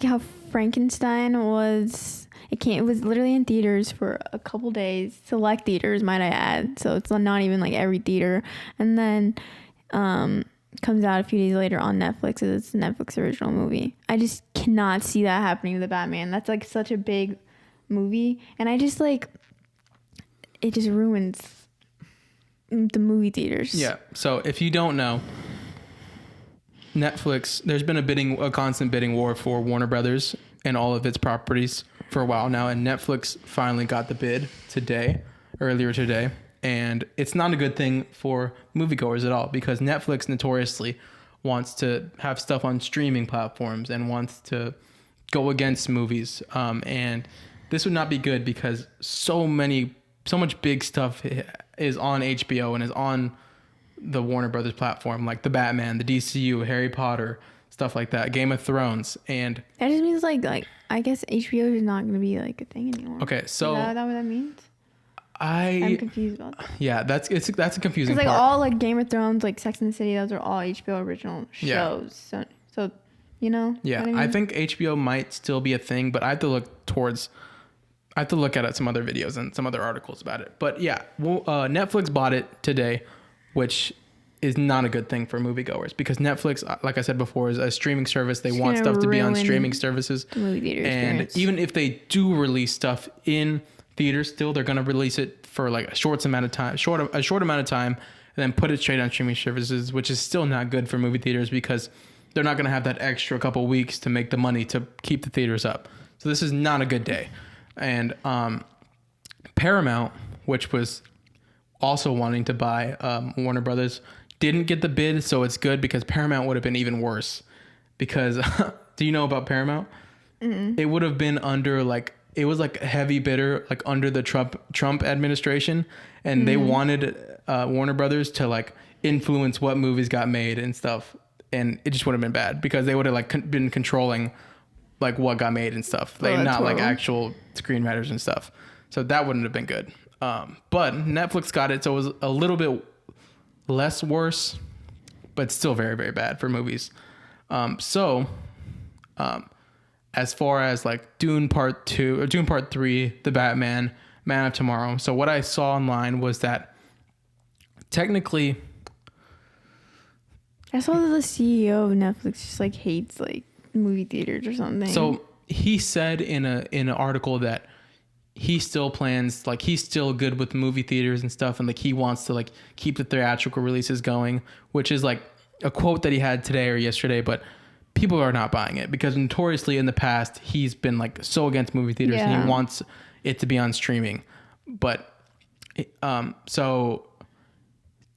how Frankenstein was. It was literally in theaters for a couple days, select theaters, might I add. So it's not even like every theater, and then comes out a few days later on Netflix as it's a Netflix original movie. I just cannot see that happening with the Batman. That's like such a big movie, and I just like it just ruins the movie theaters. Yeah. So if you don't know, Netflix, there's been a constant bidding war for Warner Brothers and all of its properties for a while now, and Netflix finally got the bid earlier today, and it's not a good thing for moviegoers at all because Netflix notoriously wants to have stuff on streaming platforms and wants to go against movies, and this would not be good because so much big stuff is on HBO and is on the Warner Brothers platform, like the Batman, the DCU, Harry Potter, stuff like that, Game of Thrones, and that just means like I guess HBO is not going to be like a thing anymore. Okay, so is that what that means? I'm confused about that. Yeah, that's a confusing part. Because like part. all like Game of Thrones, like Sex and the City, those are all HBO original shows. Yeah. So you know. Yeah, what I mean? I think HBO might still be a thing, but I have to look at some other videos and some other articles about it. But yeah, Netflix bought it today, which is not a good thing for moviegoers because Netflix, like I said before, is a streaming service. They want stuff to be on streaming services. Movie theater and experience. Even if they do release stuff in theaters, still they're going to release it for like a short amount of time, and then put it straight on streaming services, which is still not good for movie theaters because they're not going to have that extra couple weeks to make the money to keep the theaters up. So this is not a good day. And Paramount, which was also wanting to buy Warner Brothers, didn't get the bid, so it's good because Paramount would have been even worse. Because do you know about Paramount? Mm-hmm. It would have been under it was like a heavy bidder, like under the Trump administration, and they wanted Warner Brothers to like influence what movies got made and stuff, and it just would have been bad because they would have like been controlling like what got made and stuff. Like not like actual screenwriters and stuff. So that wouldn't have been good. But Netflix got it, so it was a little bit less worse, but still very, very bad for movies. As far as like Dune Part 2 or Dune Part 3, The Batman, Man of Tomorrow. So what I saw online was that technically, I saw that the CEO of Netflix just like hates like movie theaters or something. So he said in an article that he still plans, like he's still good with movie theaters and stuff, and like he wants to like keep the theatrical releases going, which is like a quote that he had today or yesterday, but people are not buying it because notoriously in the past he's been like so against movie theaters and he wants it to be on streaming. But so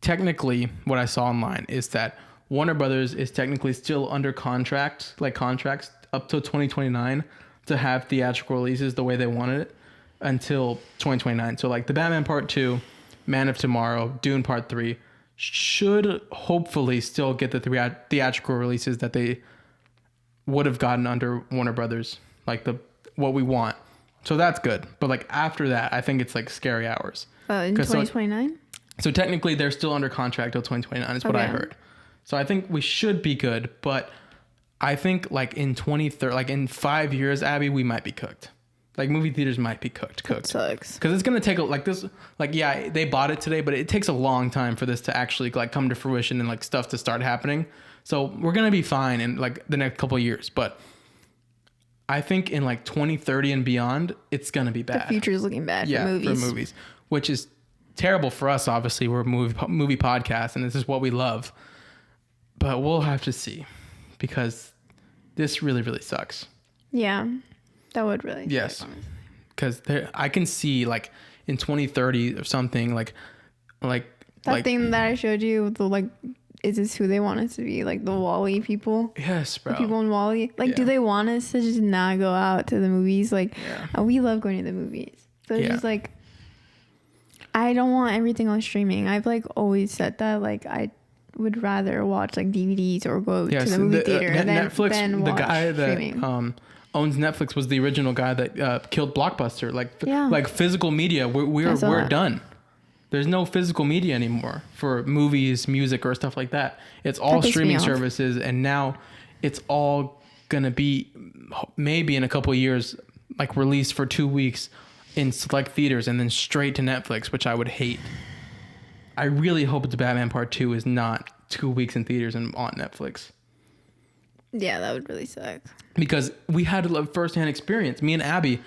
technically what I saw online is that Warner Brothers is technically still under contracts up till 2029 to have theatrical releases the way they wanted it until 2029. So like The Batman Part 2, Man of Tomorrow, Dune Part 3 should hopefully still get the theatrical releases that they would have gotten under Warner Brothers, like what we want. So that's good. But like after that, I think it's like scary hours. In 2029? So technically they're still under contract till 2029 is what I heard. So I think we should be good, but I think like in 2030, like in 5 years, Abby, we might be cooked. Like movie theaters might be cooked. That sucks. Because it's going to take they bought it today, but it takes a long time for this to actually like come to fruition and like stuff to start happening. So we're going to be fine in like the next couple of years. But I think in like 2030 and beyond, it's going to be bad. The future is looking bad for movies. Which is terrible for us. Obviously, we're a movie podcast and this is what we love. But we'll have to see because this really, really sucks. Yeah, that would really suck. Yes, because I can see like in 2030 or something like that thing that I showed you, the like, is this who they want us to be? Like the Wall-E people? Yes, bro. The people in Wall-E? Like, do they want us to just not go out to the movies? Like, we love going to the movies. So it's just like, I don't want everything on streaming. I've like always said that. Like, I would rather watch like DVDs or go to the movie theater than Netflix. watch The guy streaming. that owns Netflix was the original guy that killed Blockbuster. Like physical media, we're done. There's no physical media anymore for movies, music, or stuff like that. It's all streaming services, and now it's all gonna be maybe in a couple of years like released for 2 weeks in select theaters and then straight to Netflix, which I would hate. I really hope the Batman Part 2 is not 2 weeks in theaters and on Netflix. Yeah, that would really suck. Because we had a first-hand experience. Me and Abby,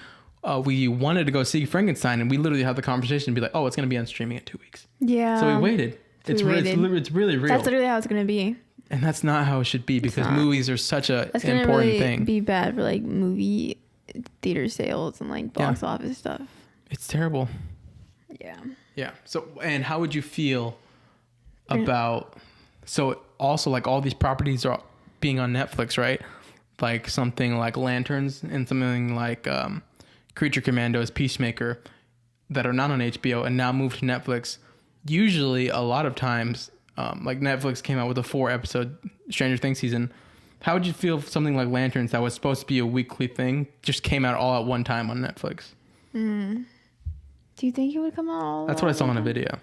we wanted to go see Frankenstein, and we literally had the conversation and be like, oh, it's going to be on streaming in 2 weeks. Yeah. So we waited. It's really real. That's literally how it's going to be. And that's not how it should be because movies are such an important thing. It's be bad for like movie theater sales and like box office stuff. It's terrible. Yeah. Yeah. So, and how would you feel about, so also like all these properties are being on Netflix, right? Like something like Lanterns and something like Creature Commandos, Peacemaker that are not on HBO and now moved to Netflix. Usually a lot of times, like Netflix came out with a 4-episode Stranger Things season. How would you feel if something like Lanterns that was supposed to be a weekly thing just came out all at one time on Netflix? Do you think it would come out all That's what I saw on a video.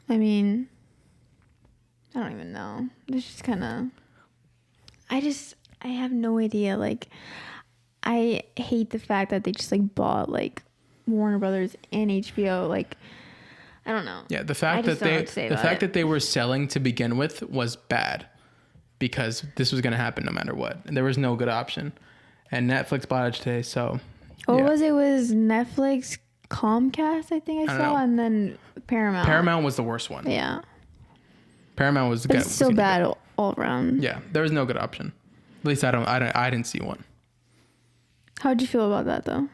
I mean, I don't even know. It's just kind of... I have no idea. Like, I hate the fact that they just like bought like Warner Brothers and HBO. Like, I don't know. Yeah, the fact that they were selling to begin with was bad because this was going to happen no matter what. And there was no good option. And Netflix bought it today, so... What was it? Was Netflix, Comcast, I think I saw, and then Paramount. Paramount was the worst one. Yeah. Paramount was good. It's still bad all around. Yeah, there was no good option. At least I didn't see one. How'd you feel about that though?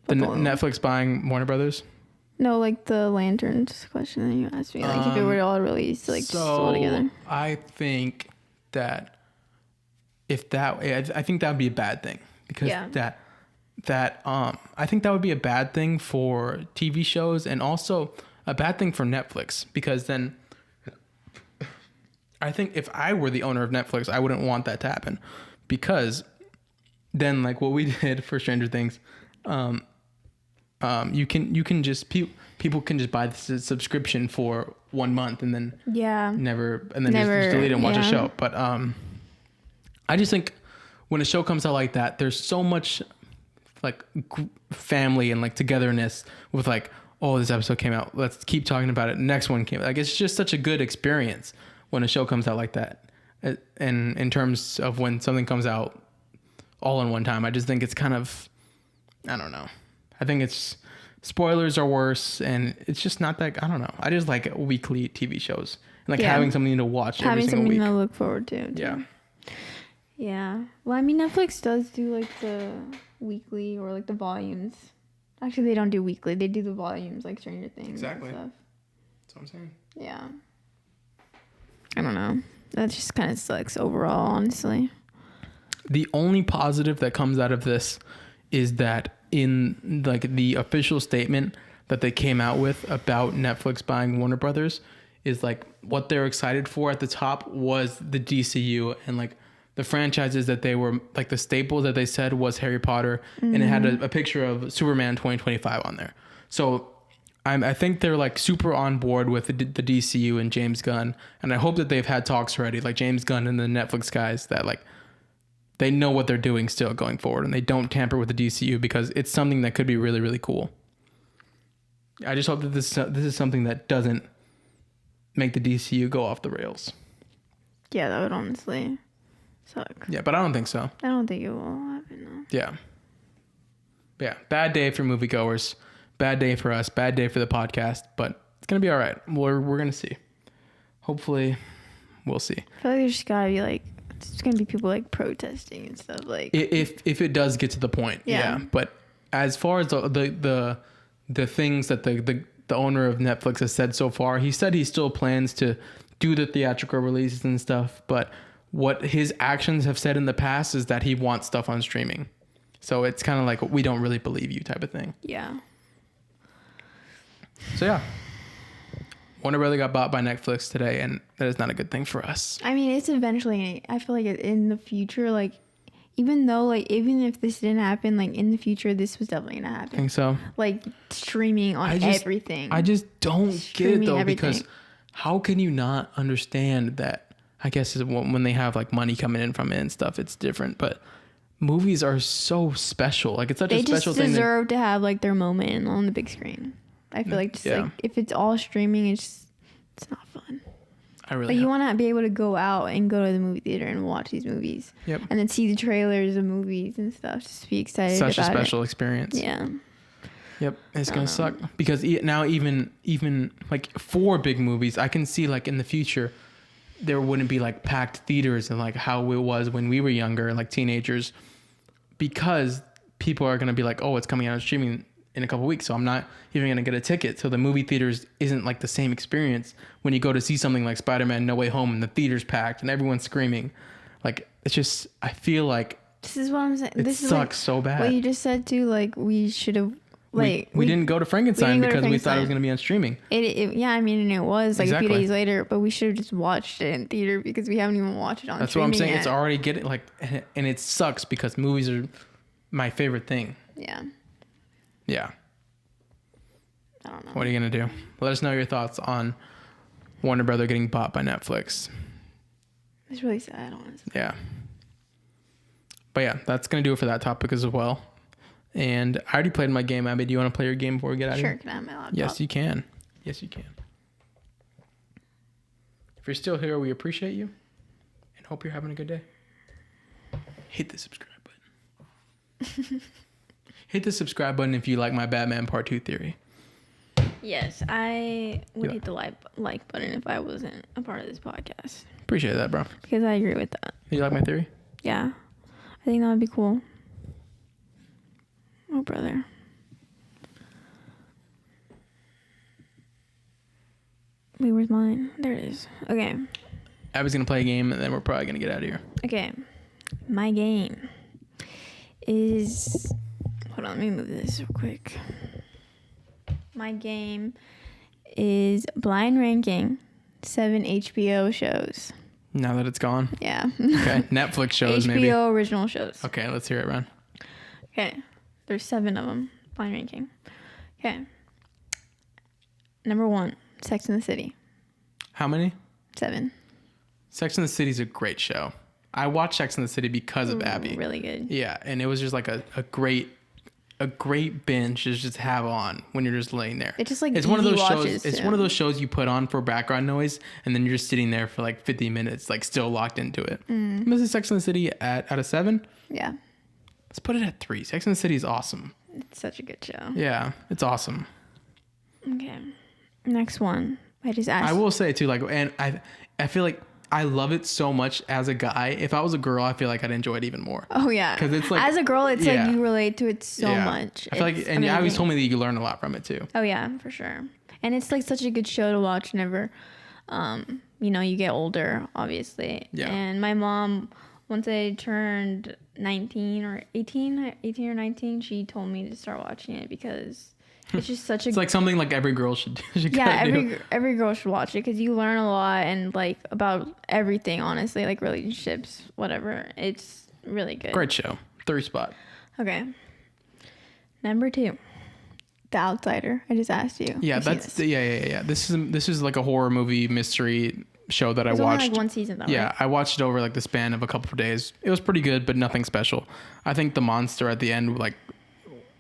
Netflix buying Warner Brothers? No, like the Lanterns question that you asked me, like if it were all released, like just all together. I think that I think that would be a bad thing because I think that would be a bad thing for TV shows and also a bad thing for Netflix because then I think if I were the owner of Netflix, I wouldn't want that to happen because then like what we did for Stranger Things, you can just people can just buy the subscription for 1 month and then never just delete it and watch a show. But I just think when a show comes out like that, there's so much like family and like togetherness with like, oh, this episode came out, let's keep talking about it. Next one came out. Like, it's just such a good experience when a show comes out like that. And in terms of when something comes out all in one time, I just think it's kind of, I don't know. I think it's spoilers are worse, and it's just not that. I don't know. I just like weekly TV shows and like having something to watch every single week. Having something to look forward to. Yeah. Yeah. Well, I mean, Netflix does do like the weekly or like the volumes. Actually, they don't do weekly. They do the volumes like Stranger Things. Exactly. And stuff. That's what I'm saying. Yeah. I don't know. That just kind of sucks overall, honestly. The only positive that comes out of this is that in like the official statement that they came out with about Netflix buying Warner Brothers is like what they're excited for at the top was the DCU and like the franchises that they were like the staples that they said was Harry Potter, and it had a picture of Superman 2025 on there. So I think they're like super on board with the DCU and James Gunn, and I hope that they've had talks already, like James Gunn and the Netflix guys, that like they know what they're doing still going forward, and they don't tamper with the DCU because it's something that could be really, really cool. I just hope that this is something that doesn't make the DCU go off the rails. Yeah, that would honestly suck. Yeah, but I don't think so. I don't think it will happen, though. Yeah. Yeah, bad day for moviegoers. Bad day for us. Bad day for the podcast, but it's going to be all right. We're going to see. Hopefully, we'll see. I feel like there's gotta be like, it's going to be people like protesting and stuff like. If it does get to the point, yeah. But as far as the things that the owner of Netflix has said so far, he said he still plans to do the theatrical releases and stuff, but what his actions have said in the past is that he wants stuff on streaming. So it's kind of like, we don't really believe you type of thing. Yeah. So yeah, Warner Brother got bought by Netflix today, and that is not a good thing for us. I mean, it's eventually, I feel like in the future, like, even if this didn't happen, like in the future, this was definitely gonna happen. I think so. Like streaming on everything. I just don't get it though, because how can you not understand that? I guess when they have like money coming in from it and stuff, it's different, but movies are so special. Like, it's such a special thing. They just deserve to have like their moment on the big screen. I feel like like if it's all streaming, it's not fun. But you want to be able to go out and go to the movie theater and watch these movies. Yep. And then see the trailers of movies and stuff. Just be excited about it. Such a special experience. Yeah. Yep. It's going to suck because now even like 4 big movies, I can see like in the future, there wouldn't be like packed theaters and like how it was when we were younger, like teenagers, because people are going to be like, oh, it's coming out on streaming in a couple weeks, so I'm not even going to get a ticket. So the movie theaters isn't like the same experience when you go to see something like Spider-Man No Way Home and the theater's packed and everyone's screaming. Like, it's just, I feel like this is what I'm saying. This sucks like, so bad. What you just said too, like we should have like we didn't go to Frankenstein because we thought it was going to be on streaming. Yeah, I mean, and it was like a few days later, but we should have just watched it in theater because we haven't even watched it on. That's what I'm saying. Yet. It's already getting like, and it sucks because movies are my favorite thing. Yeah. Yeah. I don't know. What are you going to do? Let us know your thoughts on Warner Brother getting bought by Netflix. It's really sad, honestly. Yeah. But yeah, that's going to do it for that topic as well. And I already played my game, Abby. Do you want to play your game before we get out of here? Sure. Can I have my laptop? Yes, you can. Yes, you can. If you're still here, we appreciate you and hope you're having a good day. Hit the subscribe button. Hit the subscribe button if you like my Batman Part 2 theory. Yes, I would hit the like button if I wasn't a part of this podcast. Appreciate that, bro. Because I agree with that. You like my theory? Yeah. I think that would be cool. Oh, brother. Wait, where's mine? There it is. Okay. Abby's going to play a game, and then we're probably going to get out of here. Okay. My game is... Hold on, let me move this real quick. My game is blind ranking 7 HBO shows. Now that it's gone. Yeah. Okay. Netflix shows HBO maybe. original shows. Okay, let's hear it, Ren. Okay. There's 7 of them. Blind ranking. Okay. Number 1, Sex and the City. How many? 7. Sex and the City is a great show. I watched Sex and the City because of Abby. Really good. Yeah, and it was just like a great binge to just have on when you're just laying there. It's just like it's one of easy those watches, shows. It's too. one of those shows you put on for background noise, and then you're just sitting there for like 50 minutes, like still locked into it. This is Sex and the City out of 7. Yeah. Let's put it at 3. Sex and the City is awesome. It's such a good show. Yeah, it's awesome. Okay. Next one. I just asked. I will say too, like, and I feel like I love it so much as a guy. If I was a girl, I feel like I'd enjoy it even more. Oh yeah. Because it's like, as a girl, it's yeah. like you relate to it so much. I feel like, It's and you always amazing. told me that you learn a lot from it too. Oh yeah, for sure. And it's like such a good show to watch whenever, you get older, obviously. Yeah. And my mom, once I turned 19 or 18 or 19, she told me to start watching it because it's just such a It's like something like every girl should yeah, do. every girl should watch it because you learn a lot and like about everything, honestly, like relationships, whatever. It's really good. Great show. 3 spot. Okay. Number 2, The Outsider. I just asked you. Yeah, You've seen that's this. yeah. This is like a horror movie mystery show that There's I only watched. like 1 season though. Yeah, Right? I watched it over like the span of a couple of days. It was pretty good, but nothing special. I think the monster at the end like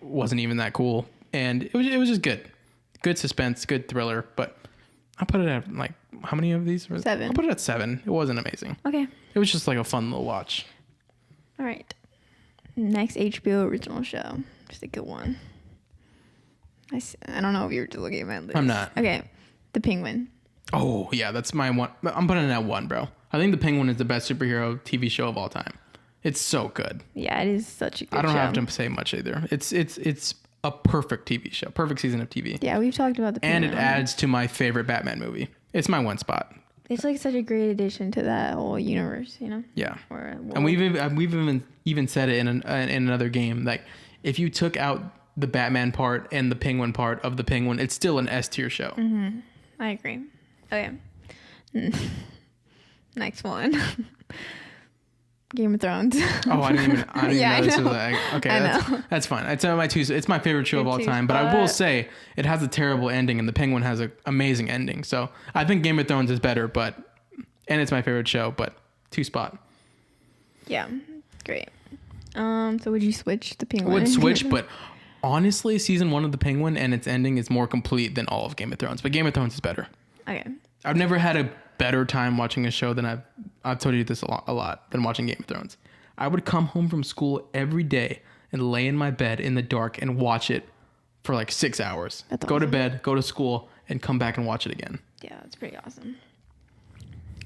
wasn't even that cool, and it was just good. Good suspense, good thriller, but I put it at like how many of these? 7. I put it at 7. It wasn't amazing. Okay. It was just like a fun little watch. All right. Next HBO original show. Just a good one. I don't know if you were just looking at my list. I'm not. Okay. The Penguin. Oh yeah, that's my one. I'm putting it at 1, bro. I think The Penguin is the best superhero TV show of all time. It's so good. Yeah, it is such a good show. I don't have to say much either. It's a perfect TV show, perfect season of TV. Yeah, we've talked about The And Penguin. it adds to my favorite Batman movie. It's my 1 spot. It's like such a great addition to that whole universe, Yeah. Or And we've even said it in another game. Like, if you took out the Batman part and the Penguin part of the Penguin, it's still an S tier show. Mm-hmm. I agree. Okay. Next one. Game of Thrones. Oh, I didn't even Yeah, know this I was know. like, okay, I that's, know. that's fine. It's my favorite show of Your all 2 time, but I will spot. say it has a terrible ending and the Penguin has an amazing ending. So I think Game of Thrones is better, and it's my favorite show, but 2 spot. Yeah. Great. So would you switch the Penguin? Would switch, but honestly, season 1 of the Penguin and its ending is more complete than all of Game of Thrones. But Game of Thrones is better. Okay. I've never had a better time watching a show than I've told you this a lot than watching Game of Thrones. I would come home from school every day and lay in my bed in the dark and watch it for like 6 hours. That's go to awesome. bed, go to school, and come back and watch it again. Yeah, that's pretty awesome.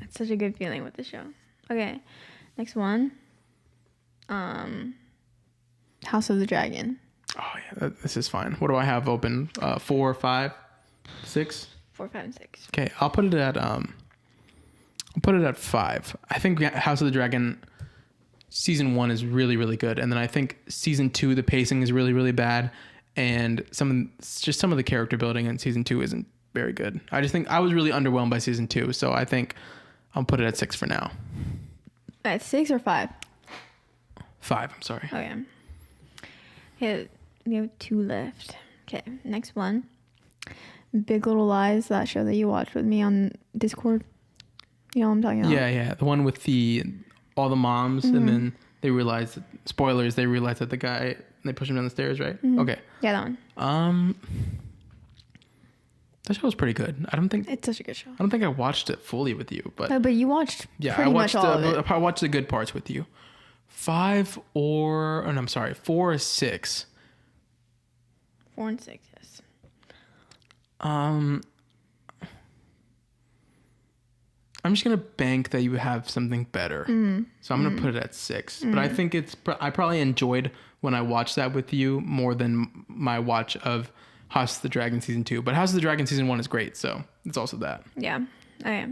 It's such a good feeling with the show. Okay. Next one. House of the Dragon. Oh yeah, this is fine. What do I have open? 4, 5, 6. 4, 5, and 6. Okay, I'll put it at 5. I think House of the Dragon season 1 is really, really good, and then I think season 2 the pacing is really, really bad, and some of the character building in season 2 isn't very good. I just think I was really underwhelmed by season 2, so I think I'll put it at 6 for now. At 6 or 5? 5. I'm sorry. Okay. Okay, we have 2 left. Okay, next one. Big Little Lies, that show that you watched with me on Discord. You know what I'm talking about? Yeah, the one with all the moms, and then they realize spoilers. They realize that the guy they push him down the stairs, right? Okay. Yeah, that one. That show was pretty good. I don't think It's such a good show. I watched it fully with you, but But you watched yeah, pretty much all of it. I watched the good parts with you. 4 or 6. 4 and 6, yes. I'm just gonna bank that you have something better, so I'm gonna put it at 6. But I think I probably enjoyed when I watched that with you more than my watch of House of the Dragon season 2. But House of the Dragon season 1 is great, so it's also that. Yeah. Okay.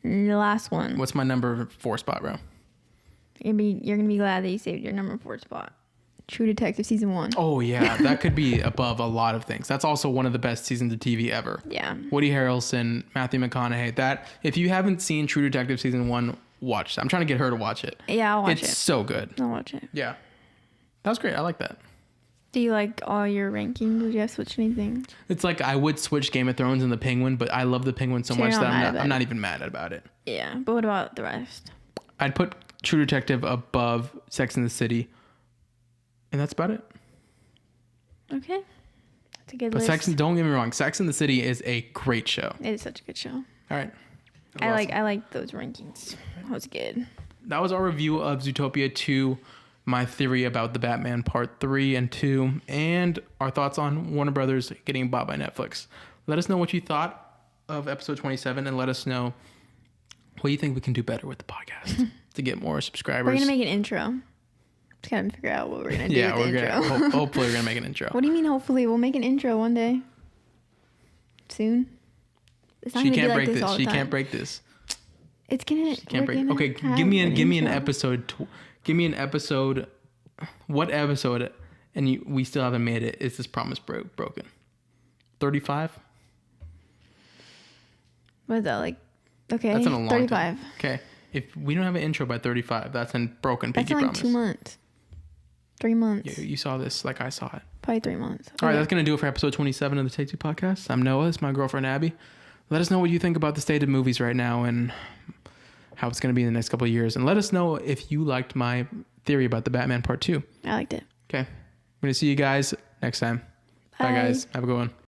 The last one. What's my number 4 spot, bro? You're gonna be glad that you saved your number 4 spot. True Detective season 1. Oh yeah, that could be above a lot of things. That's also one of the best seasons of TV ever. Yeah. Woody Harrelson, Matthew McConaughey. That if you haven't seen True Detective season 1, watch that. I'm trying to get her to watch it. Yeah, I'll watch it. It's so good. I'll watch it. Yeah. That was great. I like that. Do you like all your rankings? Would you have switched anything? It's like I would switch Game of Thrones and the Penguin, but I love the Penguin so much that I'm not even mad about it. Yeah, but what about the rest? I'd put True Detective above Sex and the City. And that's about it. Okay. That's a good but list. Don't get me wrong. Sex and the City is a great show. It is such a good show. All right. I like those rankings. That was good. That was our review of Zootopia 2, my theory about the Batman Part 3 and 2, and our thoughts on Warner Brothers getting bought by Netflix. Let us know what you thought of episode 27, and let us know what you think we can do better with the podcast to get more subscribers. We're going to make an intro. Just got to figure out what we're going to do with the intro. Hopefully we're going to make an intro. What do you mean hopefully? We'll make an intro one day. Soon. It's not She gonna can't be like break this. this. All She the can't time. break this. It's gonna. She can't break it. Okay, give me an episode. Give me an episode. What episode? And we still haven't made it. Is this promise broken? 35. What is that like? Okay, That's in a long 35. time. Okay, if we don't have an intro by 35, that's a broken That's pinky in like promise. 2 months. 3 months. You saw this like I saw it. Probably 3 months. All right, that's going to do it for episode 27 of the Take Two Podcast. I'm Noah. It's my girlfriend, Abby. Let us know what you think about the state of movies right now and how it's going to be in the next couple of years. And let us know if you liked my theory about the Batman Part 2. I liked it. Okay. I'm going to see you guys next time. Bye guys. Have a good one.